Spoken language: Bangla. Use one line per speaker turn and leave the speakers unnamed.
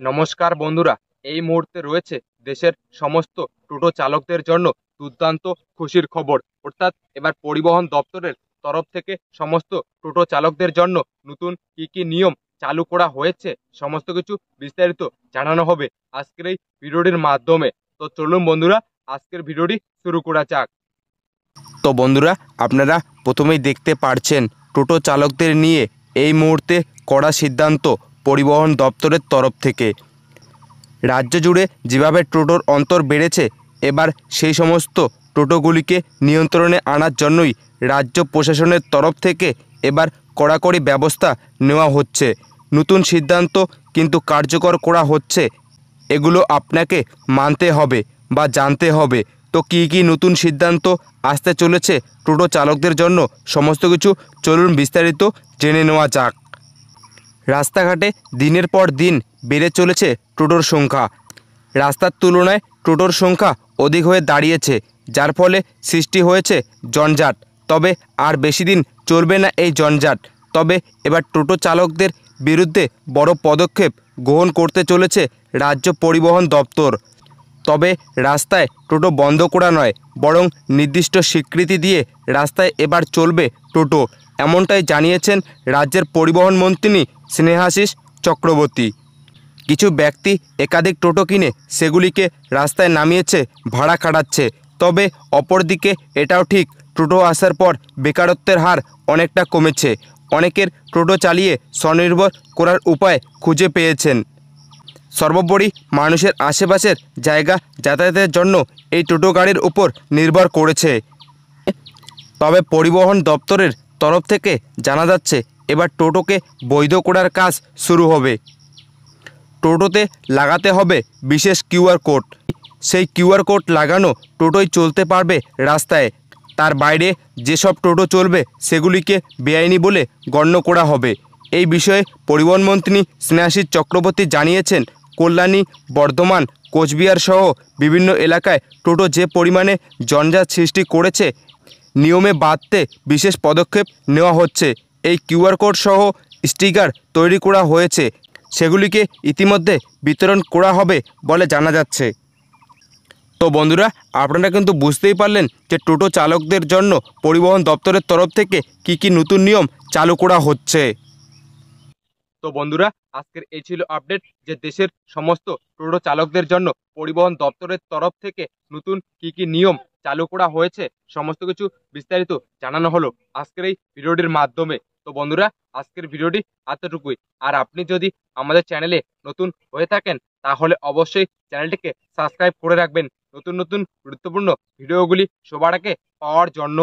নমস্কার বন্ধুরা, এই মুহূর্তে রয়েছে দেশের সমস্ত টোটো চালকদের জন্য দুর্দান্ত খুশির খবর। অর্থাৎ এবার পরিবহন দপ্তরের তরফ থেকে সমস্ত টোটো চালকদের জন্য নতুন কি কি নিয়ম চালু করা হয়েছে সমস্ত কিছু বিস্তারিত জানানো হবে আজকের এই ভিডিওটির মাধ্যমে। তো চলুন বন্ধুরা, আজকের ভিডিওটি শুরু করা যাক। তো বন্ধুরা, আপনারা প্রথমেই দেখতে পারছেন টোটো চালকদের নিয়ে এই মুহূর্তে কড়া সিদ্ধান্ত পরিবহন দপ্তরের তরফ থেকে। রাজ্য জুড়ে যেভাবে টোটোর অন্তর বেড়েছে, এবার সেই সমস্ত টোটোগুলিকে নিয়ন্ত্রণে আনার জন্যই রাজ্য প্রশাসনের তরফ থেকে এবার কড়াকড়ি ব্যবস্থা নেওয়া হচ্ছে। নতুন সিদ্ধান্ত কিন্তু কার্যকর করা হচ্ছে, এগুলো আপনাকে মানতে হবে বা জানতে হবে। তো কী কী নতুন সিদ্ধান্ত আসতে চলেছে টোটো চালকদের জন্য সমস্ত কিছু চলুন বিস্তারিত জেনে নেওয়া যাক। রাস্তাঘাটে দিনের পর দিন বেড়ে চলেছে টোটোর সংখ্যা। রাস্তার তুলনায় টোটোর সংখ্যা অধিক হয়ে দাঁড়িয়েছে, যার ফলে সৃষ্টি হয়েছে জঞ্জাট। তবে আর বেশি দিন চলবে না এই জঞ্জাট। তবে এবার টোটো চালকদের বিরুদ্ধে বড় পদক্ষেপ গ্রহণ করতে চলেছে রাজ্য পরিবহন দপ্তর। তবে রাস্তায় টোটো বন্ধ করা নয়, বরং নির্দিষ্ট স্বীকৃতি দিয়ে রাস্তায় এবার চলবে টোটো, এমনটাই জানিয়েছেন রাজ্যের পরিবহন মন্ত্রী স্নেহাশিস চক্রবর্তী। কিছু ব্যক্তি একাধিক টোটো কিনে সেগুলিকে রাস্তায় নামিয়েছে, ভাড়া খাটাচ্ছে। তবে অপরদিকে এটাও ঠিক, টোটো আসার পর বেকারত্বের হার অনেকটা কমেছে। অনেকের টোটো চালিয়ে স্বনির্ভর করার উপায় খুঁজে পেয়েছেন। সর্বোপরি মানুষের আশেপাশের জায়গা যাতায়াতের জন্য এই টোটো গাড়ির উপর নির্ভর করেছে। তবে পরিবহন দপ্তরের তরফ থেকে জানা যাচ্ছে এবার টোটোকে বৈধ করার কাজ শুরু হবে। টোটোতে লাগাতে হবে বিশেষ কিউআর কোড। সেই কিউআর কোড লাগানো টোটোই চলতে পারবে রাস্তায়। তার বাইরে যেসব টোটো চলবে সেগুলিকে বেআইনি বলে গণ্য করা হবে। এই বিষয়ে পরিবহন মন্ত্রী স্নেহাশিস চক্রবর্তী জানিয়েছেন, কল্যাণী, বর্ধমান, কোচবিহার সহ বিভিন্ন এলাকায় টোটো যে পরিমাণে জঞ্জাট সৃষ্টি করেছে, নিয়মে বাঁধতে বিশেষ পদক্ষেপ নেওয়া হচ্ছে। এই কিউআর কোড সহ স্টিকার তৈরি করা হয়েছে, সেগুলিকে ইতিমধ্যে বিতরণ করা হবে বলে জানা যাচ্ছে। তো বন্ধুরা, আপনারা কিন্তু বুঝতেই পারলেন যে টোটো চালকদের জন্য পরিবহন দপ্তরের তরফ থেকে কি কি নতুন নিয়ম চালু করা হচ্ছে। তো বন্ধুরা, আজকের এই ছিল আপডেট যে দেশের সমস্ত টোটো চালকদের জন্য পরিবহন দপ্তরের তরফ থেকে নতুন কি কি নিয়ম চালু করা হয়েছে সমস্ত কিছু বিস্তারিত জানানো হলো আজকের এই ভিডিওটির মাধ্যমে। তো বন্ধুরা, আজকের ভিডিওটি এতটুকুই। আর আপনি যদি আমাদের চ্যানেলে নতুন হয়ে থাকেন তাহলে অবশ্যই চ্যানেলটিকে সাবস্ক্রাইব করে রাখবেন নতুন নতুন গুরুত্বপূর্ণ ভিডিওগুলি সবার আগে পাওয়ার জন্য।